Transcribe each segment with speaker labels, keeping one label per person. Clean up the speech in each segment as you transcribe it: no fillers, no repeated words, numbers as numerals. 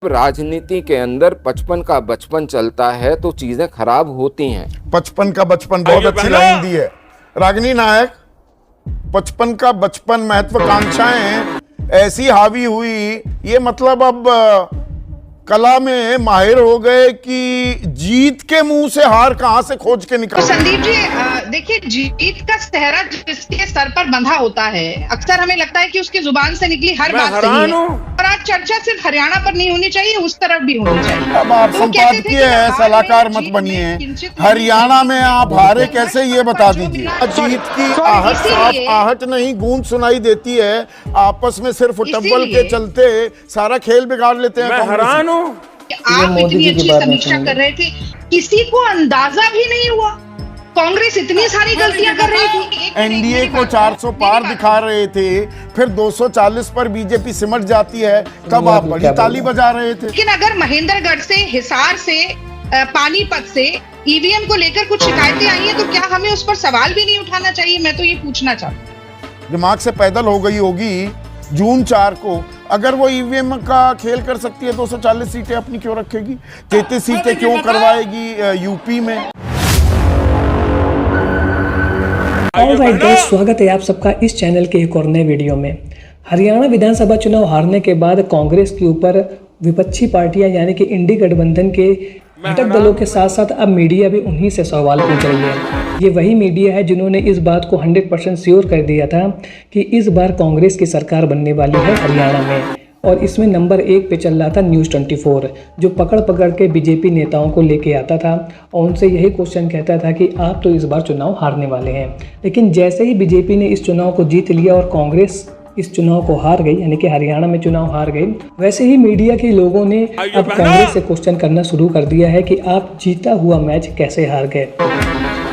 Speaker 1: राजनीति के अंदर 55 का बचपन चलता है तो चीजें खराब होती हैं।
Speaker 2: 55 का बचपन बहुत अच्छी लाइन दी है रागिनी नायक। 55 का बचपन महत्वाकांक्षाएं ऐसी हावी हुई, ये मतलब अब कला में माहिर हो गए कि जीत के मुंह से हार कहां से खोज के निकाल।
Speaker 3: तो संदीप जी देखिए, जीत का सेहरा जिसके सर पर बंधा होता है, अक्सर हमें लगता है कि उसकी जुबान से निकली हर बात सही है। और आज चर्चा सिर्फ हरियाणा पर नहीं होनी चाहिए, उस तरफ भी होनी चाहिए।
Speaker 2: अब आप संपादकीय है, सलाहकार मत बनिए। हरियाणा में आप हारे कैसे, ये बता दीजिए। जीत की आहट साफ आहट नहीं, गूंज सुनाई देती है। आपस में सिर्फ फुटबॉल के चलते सारा खेल बिगाड़ लेते हैं।
Speaker 3: आप इतनी अच्छी समीक्षा कर रहे थे, किसी को अंदाजा भी नहीं हुआ कांग्रेस इतनी सारी गलतियां कर रही थी।
Speaker 2: एनडीए को 400 पार दिखा रहे थे, फिर 240 पर बीजेपी सिमट जाती है, तब आप बड़ी ताली बजा रहे थे।
Speaker 3: लेकिन अगर महेंद्रगढ़ से, हिसार से, पानीपत से ईवीएम को लेकर कुछ शिकायतें आई हैं, तो क्या हमें उस पर सवाल भी नहीं उठाना चाहिए? मैं तो ये पूछना चाहती हूँ।
Speaker 2: दिमाग से पैदल हो गई होगी। जून 4 को अगर वो ईवीएम का खेल कर सकती है, 240 सीटें अपनी क्यों रखेगी? 33 सीटें क्यों करवाएगी यूपी में?
Speaker 4: ऑलराइट गाइस, स्वागत है आप सबका इस चैनल के एक और नए वीडियो में। हरियाणा विधानसभा चुनाव हारने के बाद कांग्रेस के ऊपर विपक्षी पार्टियां यानी कि इंडी गठबंधन के घटक दलों के साथ साथ अब मीडिया भी उन्हीं से सवाल पूछ रही है। ये वही मीडिया है जिन्होंने इस बात को 100% श्योर कर दिया था कि इस बार कांग्रेस की सरकार बनने वाली है हरियाणा में। और इसमें नंबर 1 पे चल रहा था न्यूज़ 24, जो पकड़ पकड़ के बीजेपी नेताओं को लेके आता था और उनसे यही क्वेश्चन कहता था कि आप तो इस बार चुनाव हारने वाले हैं। लेकिन जैसे ही बीजेपी ने इस चुनाव को जीत लिया और कांग्रेस इस चुनाव को हार गई, यानी कि हरियाणा में चुनाव हार गई, वैसे ही मीडिया के लोगों ने अब कांग्रेस से क्वेश्चन करना शुरू कर दिया है कि आप जीता हुआ मैच कैसे हार गए।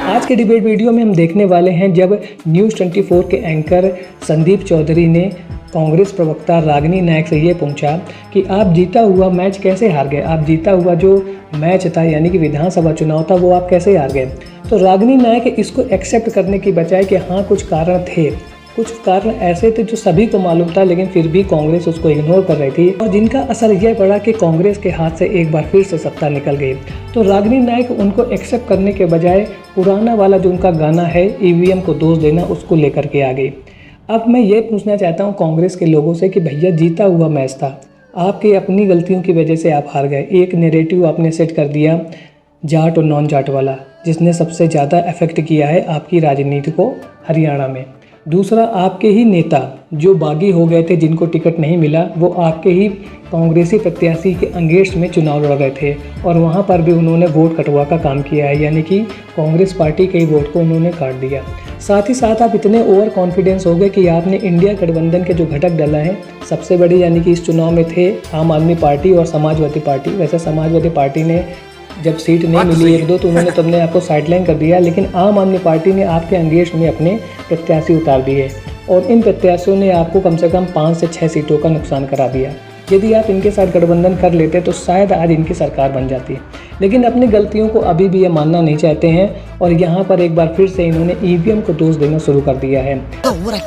Speaker 4: आज के डिबेट वीडियो में हम देखने वाले हैं जब न्यूज़ 24 के एंकर संदीप चौधरी ने कांग्रेस प्रवक्ता रागिनी नायक से ये पूछा कि आप जीता हुआ मैच कैसे हार गए, आप जीता हुआ जो मैच था यानी कि विधानसभा चुनाव था वो आप कैसे हार गए। तो रागिनी नायक इसको एक्सेप्ट करने की बजाय कि हाँ कुछ कारण थे, कुछ कारण ऐसे थे जो सभी को मालूम था, लेकिन फिर भी कांग्रेस उसको इग्नोर कर रही थी और जिनका असर यह पड़ा कि कांग्रेस के हाथ से एक बार फिर से सत्ता निकल गई। तो रागिनी नायक उनको एक्सेप्ट करने के बजाय पुराना वाला जो उनका गाना है ईवीएम को दोष देना, उसको लेकर के आ गई। अब मैं ये पूछना चाहता हूँ कांग्रेस के लोगों से कि भैया जीता हुआ मैच था, आपकी अपनी गलतियों की वजह से आप हार गए। एक नैरेटिव आपने सेट कर दिया जाट और नॉन जाट वाला, जिसने सबसे ज़्यादा अफेक्ट किया है आपकी राजनीति को हरियाणा में। दूसरा, आपके ही नेता जो बागी हो गए थे, जिनको टिकट नहीं मिला, वो आपके ही कांग्रेसी प्रत्याशी के अगेंस्ट में चुनाव लड़ रहे थे और वहाँ पर भी उन्होंने वोट कटवा का काम किया है, यानी कि कांग्रेस पार्टी के ही वोट को उन्होंने काट दिया। साथ ही साथ आप इतने ओवर कॉन्फिडेंस हो गए कि आपने इंडिया गठबंधन के जो घटक दल हैं सबसे बड़ी, यानी कि इस चुनाव में थे आम आदमी पार्टी और समाजवादी पार्टी। वैसे समाजवादी पार्टी ने जब सीट नहीं मिली 1-2 तो उन्होंने तुमने आपको साइडलाइन कर दिया, लेकिन आम आदमी पार्टी ने आपके अगेंस्ट में अपने प्रत्याशी उतार दिए और इन प्रत्याशियों ने आपको कम से कम 5 से 6 सीटों का नुकसान करा दिया। यदि आप इनके साथ गठबंधन कर लेते तो शायद आज इनकी सरकार बन जाती। लेकिन अपनी गलतियों को अभी भी ये मानना नहीं चाहते हैं और यहाँ पर एक बार फिर से इन्होंने ईवीएम को दोष देना शुरू कर दिया है।
Speaker 5: पूरा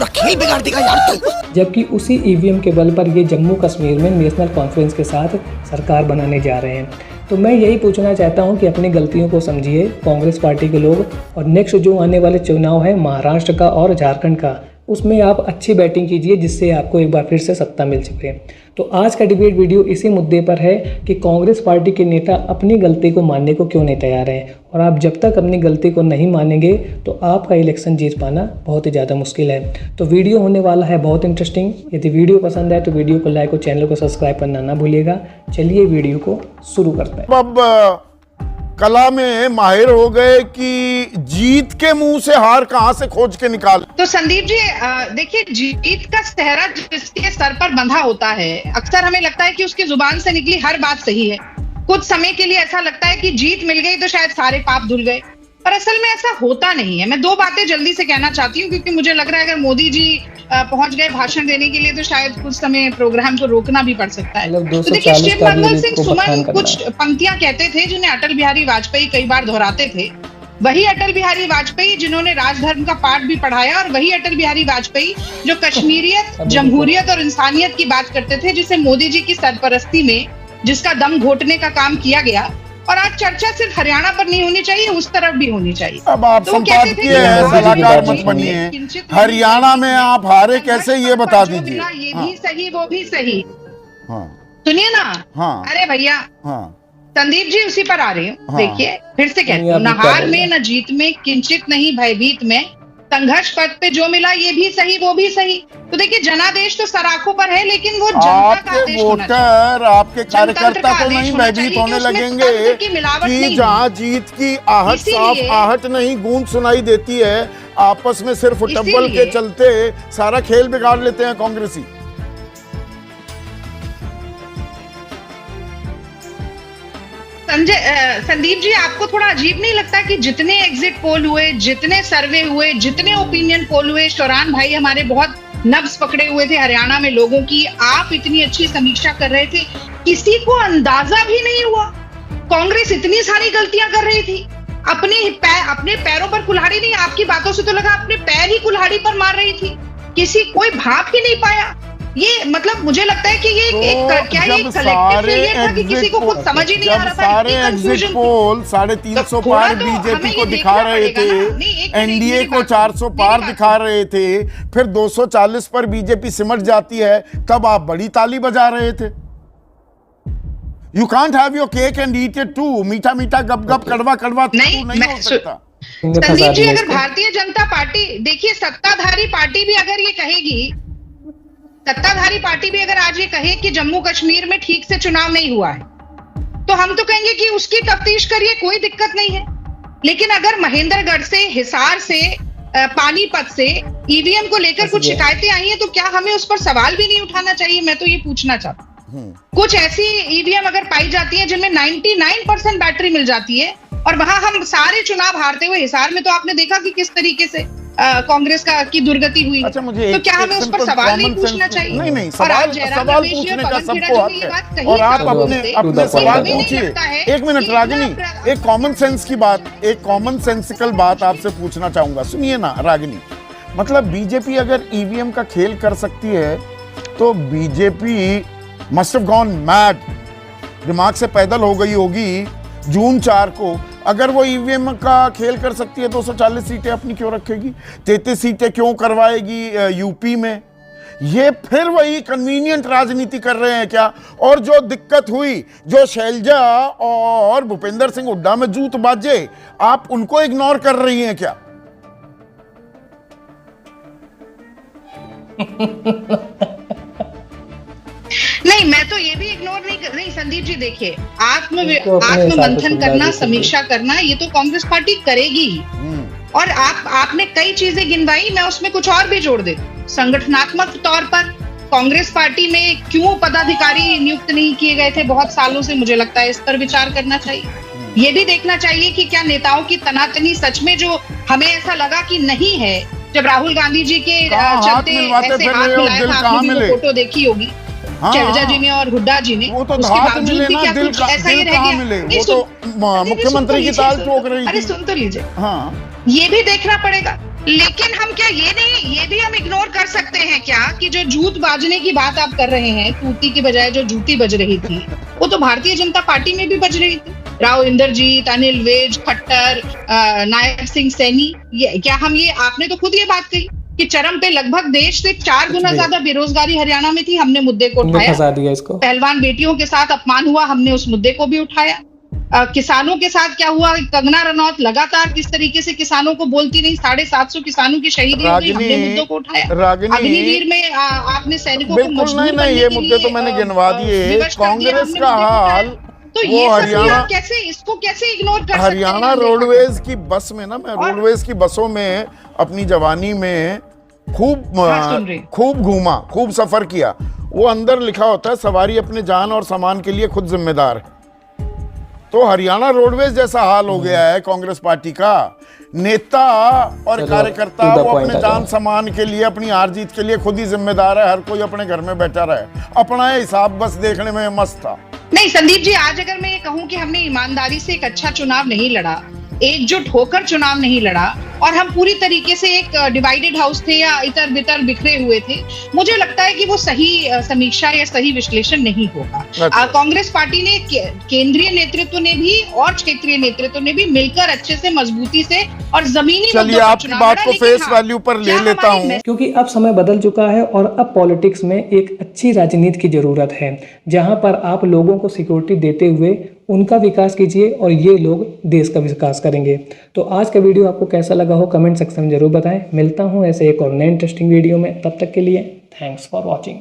Speaker 5: खेल बिगाड़ देगा यार तू।
Speaker 4: जबकि उसी ईवीएम के बल पर ये जम्मू कश्मीर में नेशनल कॉन्फ्रेंस के साथ सरकार बनाने जा रहे हैं। तो मैं यही पूछना चाहता हूं कि अपनी गलतियों को समझिए कांग्रेस पार्टी के लोग, और नेक्स्ट जो आने वाले चुनाव है महाराष्ट्र का और झारखंड का, उसमें आप अच्छी बैटिंग कीजिए जिससे आपको एक बार फिर से सत्ता मिल सके। तो आज का डिबेट वीडियो इसी मुद्दे पर है कि कांग्रेस पार्टी के नेता अपनी गलती को मानने को क्यों नहीं तैयार हैं, और आप जब तक अपनी गलती को नहीं मानेंगे तो आपका इलेक्शन जीत पाना बहुत ही ज़्यादा मुश्किल है। तो वीडियो होने वाला है बहुत इंटरेस्टिंग। यदि वीडियो पसंद आए तो वीडियो को लाइक और चैनल को सब्सक्राइब करना ना भूलिएगा। चलिए वीडियो को शुरू करते हैं।
Speaker 2: अब कला में माहिर हो गए कि जीत के मुंह से हार कहां से खोज के निकाल।
Speaker 3: तो संदीप जी देखिए, जीत का सेहरा जिसके सर पर बंधा होता है, अक्सर हमें लगता है कि उसकी जुबान से निकली हर बात सही है। कुछ समय के लिए ऐसा लगता है कि जीत मिल गई तो शायद सारे पाप धुल गए, पर असल में ऐसा होता नहीं है। मैं 2 बातें जल्दी से कहना चाहती हूँ क्योंकि मुझे लग रहा है अगर मोदी जी पहुंच गए भाषण देने के लिए तो शायद कुछ समय प्रोग्राम को रोकना भी पड़ सकता है। तो देखिए, शिवमंगल सिंह सुमन कुछ पंक्तियां कहते थे जिन्हें अटल बिहारी वाजपेयी कई बार दोहराते थे वही अटल बिहारी वाजपेयी जिन्होंने राजधर्म का पाठ भी पढ़ाया, और वही अटल बिहारी वाजपेयी जो कश्मीरियत, जमहूरियत और इंसानियत की बात करते थे, जिसे मोदी जी की सरपरस्ती में जिसका दम घोटने का काम किया गया। और आज चर्चा सिर्फ हरियाणा पर नहीं होनी चाहिए, उस तरफ भी होनी चाहिए।
Speaker 2: अब आप
Speaker 3: तो वो कहते थे
Speaker 2: संपादकीय
Speaker 3: कि
Speaker 2: है,
Speaker 3: आज
Speaker 2: सलाहकार
Speaker 3: भी
Speaker 2: मत बनिए।
Speaker 3: किंचित
Speaker 2: हरियाणा में आप हारे कैसे, ये बता
Speaker 3: जो
Speaker 2: दीजिए।
Speaker 3: मिला, ये भी सही, वो भी सही।
Speaker 2: हाँ
Speaker 3: सुनिए ना।
Speaker 2: हाँ
Speaker 3: अरे भैया,
Speaker 2: हाँ
Speaker 3: संदीप जी उसी पर आ रही हूँ।
Speaker 2: हाँ।
Speaker 3: देखिए, फिर से कहती हूँ, न हार में न जीत में, किंचित नहीं भयभीत में, संघर्ष पथ पे जो मिला ये भी सही, वो भी सही। तो देखिए, जनादेश तो सराखों पर है, लेकिन वो जनता का
Speaker 2: आपके
Speaker 3: आदेश होना चाहिए।
Speaker 2: वोटर, आपके
Speaker 3: जनतंत्र
Speaker 2: कार्यकर्ता
Speaker 3: का
Speaker 2: तो
Speaker 3: आदेश
Speaker 2: नहीं
Speaker 3: होना
Speaker 2: भयभीत
Speaker 3: चाहिए
Speaker 2: होने
Speaker 3: कि उसमें
Speaker 2: लगेंगे
Speaker 3: तंत्र की मिलावट
Speaker 2: कि
Speaker 3: नहीं
Speaker 2: जहाँ जीत की आहट, साफ
Speaker 3: इसीलिए-
Speaker 2: आहट नहीं, गूंज सुनाई देती है, आपस में सिर्फ टब्बल के
Speaker 3: इसीलिए-
Speaker 2: चलते सारा खेल बिगाड़ लेते हैं कांग्रेसी।
Speaker 3: संदीप जी, आपको थोड़ा अजीब नहीं लगता कि जितने एग्जिट पोल हुए, जितने सर्वे हुए, जितने ओपिनियन पोल हुए, शौरान भाई हमारे बहुत नब्ज पकड़े हुए थे हरियाणा में लोगों की, आप इतनी अच्छी समीक्षा कर रहे थे, किसी को अंदाजा भी नहीं हुआ कांग्रेस इतनी सारी गलतियां कर रही थी। अपने पैरों पर कुल्हाड़ी नहीं, आपकी बातों से तो लगा अपने पैर ही कुल्हाड़ी पर मार रही थी, कोई भाप ही नहीं पाया। ये मतलब मुझे लगता है कि ये क्या ये कलेक्टिव फेलियर था कि किसी को कुछ समझ ही नहीं आ रहा था।
Speaker 2: सारे एग्जिट पोल 350
Speaker 3: तो
Speaker 2: पार
Speaker 3: थोड़ा तो
Speaker 2: बीजेपी
Speaker 3: हमें
Speaker 2: को
Speaker 3: ये
Speaker 2: दिखा
Speaker 3: देखना
Speaker 2: रहे
Speaker 3: पड़ेगा ना। नहीं,
Speaker 2: थे,
Speaker 3: एक
Speaker 2: एनडीए
Speaker 3: मेरी
Speaker 2: को
Speaker 3: बात-
Speaker 2: 400 पार
Speaker 3: मेरी बात-
Speaker 2: दिखा रहे थे, फिर 240 पर बीजेपी सिमट जाती है, तब आप बड़ी ताली बजा रहे थे। You can't have your cake and eat it too. मीठा मीठा गप गप, कड़वा कड़वा
Speaker 3: नहीं,
Speaker 2: नहीं हो सकता।
Speaker 3: संदीप जी, अगर भारतीय जनता पार्टी, देखिए सत्ताधारी पार्टी भी अगर ये कहेगी, सत्ताधारी पार्टी भी अगर आज ये कहे कि जम्मू कश्मीर में ठीक से चुनाव नहीं हुआ है, तो हम तो कहेंगे कि उसकी तफ्तीश करिए, कोई दिक्कत नहीं है। लेकिन अगर महेंद्रगढ़ से, हिसार से, पानीपत से ईवीएम को लेकर कुछ शिकायतें आई हैं, तो क्या हमें उस पर सवाल भी नहीं उठाना चाहिए? मैं तो ये पूछना चाहता हूँ। कुछ ऐसी ईवीएम अगर पाई जाती है जिनमें 99% बैटरी मिल जाती है, और वहां हम सारे चुनाव हारते हुए, हिसार में तो आपने देखा कि किस तरीके से कांग्रेस की दुर्गति हुई।
Speaker 2: अच्छा, मुझे
Speaker 3: तो क्या हमें उस पर सवाल नहीं पूछना चाहिए?
Speaker 2: नहीं,
Speaker 3: और आज
Speaker 2: सवाल
Speaker 3: जयराम
Speaker 2: सवाल
Speaker 3: रमेश जी और
Speaker 2: पूछने का
Speaker 3: पवन
Speaker 2: सबको
Speaker 3: खेड़ा
Speaker 2: हक
Speaker 3: जी ने ये बात
Speaker 2: है,
Speaker 3: कही
Speaker 2: और आप
Speaker 3: था लोगों
Speaker 2: अपने
Speaker 3: से
Speaker 2: अपने
Speaker 3: कि
Speaker 2: सवाल
Speaker 3: हमें नहीं
Speaker 2: पूछिए।
Speaker 3: लगता है
Speaker 2: एक मिनट
Speaker 3: कि
Speaker 2: रागिनी,
Speaker 3: इतना
Speaker 2: एक कॉमन सेंस की बात, एक कॉमन सेंसिकल बात आपसे पूछना चाहूंगा। सुनिए ना रागिनी, मतलब बीजेपी अगर ईवीएम का खेल कर सकती है तो BJP must have gone mad, दिमाग से पैदल हो गई होगी जून 4 को। अगर वो ईवीएम का खेल कर सकती है 240 सीटें अपनी क्यों रखेगी, 33 सीटें क्यों करवाएगी यूपी में? ये फिर वही कन्वीनियंट राजनीति कर रहे हैं क्या? और जो दिक्कत हुई, जो शैलजा और भूपेंद्र सिंह हुड्डा में जूत बाजे, आप उनको इग्नोर कर रही हैं क्या?
Speaker 3: नहीं, मैं तो ये भी इग्नोर नहीं कर रही। संदीप जी देखिए,
Speaker 4: अपने हिसाब से
Speaker 3: आत्ममंथन
Speaker 4: सुनना
Speaker 3: करना,
Speaker 4: भी
Speaker 3: समीक्षा करना, ये तो कांग्रेस पार्टी करेगी ही। और आपने कई चीजें गिनवाई, मैं उसमें कुछ और भी जोड़ देती हूं। संगठनात्मक तौर पर कांग्रेस पार्टी में क्यों पदाधिकारी नियुक्त नहीं किए गए थे बहुत सालों से, मुझे लगता है इस पर विचार करना चाहिए। ये भी देखना चाहिए कि क्या नेताओं की तनातनी सच में, जो हमें ऐसा लगा कि नहीं है, जब राहुल गांधी जी के चलते ऐसे हाथ मिलाया था, आपने भी वो फोटो देखी होगी, शैलजा जी ने और हुड्डा जी ने,
Speaker 2: वो तो
Speaker 3: उसके
Speaker 2: हाथ
Speaker 3: बावजूद
Speaker 2: मिले
Speaker 3: भी
Speaker 2: ना,
Speaker 3: क्या
Speaker 2: दिल
Speaker 3: कुछ ऐसा ही रह
Speaker 2: कहाँ
Speaker 3: गया?
Speaker 2: मिले?
Speaker 3: नहीं,
Speaker 2: वो तो मुख्यमंत्री की ताल ठोक रही
Speaker 3: अरे
Speaker 2: थी।
Speaker 3: सुन तो लीजिए,
Speaker 2: हाँ,
Speaker 3: ये भी देखना पड़ेगा। लेकिन हम क्या ये भी हम इग्नोर कर सकते हैं क्या कि जो जूत बाजने की बात आप कर रहे हैं, तूती की बजाय जो जूती बज रही थी, वो तो भारतीय जनता पार्टी में भी बज रही थी। राव इंद्रजीत, अनिल विज, खट्टर, नायक सिंह सैनी, क्या हम ये, आपने तो खुद ये बात कही कि चरम पे लगभग देश से 4 गुना ज्यादा बेरोजगारी हरियाणा में थी, हमने मुद्दे को उठाया। पहलवान बेटियों के साथ अपमान हुआ, हमने उस मुद्दे को भी उठाया। किसानों के साथ क्या हुआ, कंगना रनौत लगातार किस तरीके से किसानों को बोलती रही, 750 किसानों की शहीदी हो गई, हमने मुद्दों को उठाया। अग्निवीर में आपने सैनिकों को मजबूर करने
Speaker 2: ये
Speaker 3: के
Speaker 2: मुद्दे तो मैंने गिनवा दिए।
Speaker 3: विवश कर दिया,
Speaker 2: कांग्रेस
Speaker 3: हमने
Speaker 2: का
Speaker 3: मुद्दे को
Speaker 2: हाल,
Speaker 3: उठाया। तो
Speaker 2: वो
Speaker 3: ये
Speaker 2: हरियाणा,
Speaker 3: इसको कैसे इग्नोर कर सकते हैं?
Speaker 2: हरियाणा रोडवेज की बस में ना, मैं रोडवेज की बसों में अपनी जवानी में खूब घूमा, खूब सफर किया। वो अंदर लिखा होता है, सवारी अपने जान और सामान के लिए खुद जिम्मेदार है। तो हरियाणा रोडवेज जैसा हाल हो गया है कांग्रेस पार्टी का। नेता और कार्यकर्ता वो अपने जान सामान के लिए, अपनी हार जीत के लिए खुद ही जिम्मेदार है। हर कोई अपने घर में बैठा रहे, अपना हिसाब बस देखने में मस्त था।
Speaker 3: नहीं संदीप जी, आज अगर मैं ये कहूं कि हमने ईमानदारी से एक अच्छा चुनाव नहीं लड़ा, एकजुट होकर चुनाव नहीं लड़ा और हम पूरी तरीके से एक डिवाइडेड हाउस थे या इतर बितर बिखरे हुए थे, मुझे लगता है कि वो सही समीक्षा या सही विश्लेषण नहीं होगा। कांग्रेस पार्टी ने, केंद्रीय नेतृत्व ने भी और क्षेत्रीय नेतृत्व ने भी मिलकर अच्छे से, मजबूती से और जमीनी
Speaker 2: चलिए आपकी बात को फेस वैल्यू पर ले लेता हूं,
Speaker 4: क्योंकि अब समय बदल चुका है और अब पॉलिटिक्स में एक अच्छी राजनीति की जरूरत है, जहां पर आप लोगों को सिक्योरिटी देते हुए उनका विकास कीजिए और ये लोग देश का विकास करेंगे। तो आज का वीडियो आपको कैसा लगा हो कमेंट सेक्शन में जरूर बताएं। मिलता हूं ऐसे एक और नए इंटरेस्टिंग वीडियो में, तब तक के लिए थैंक्स फॉर वॉचिंग।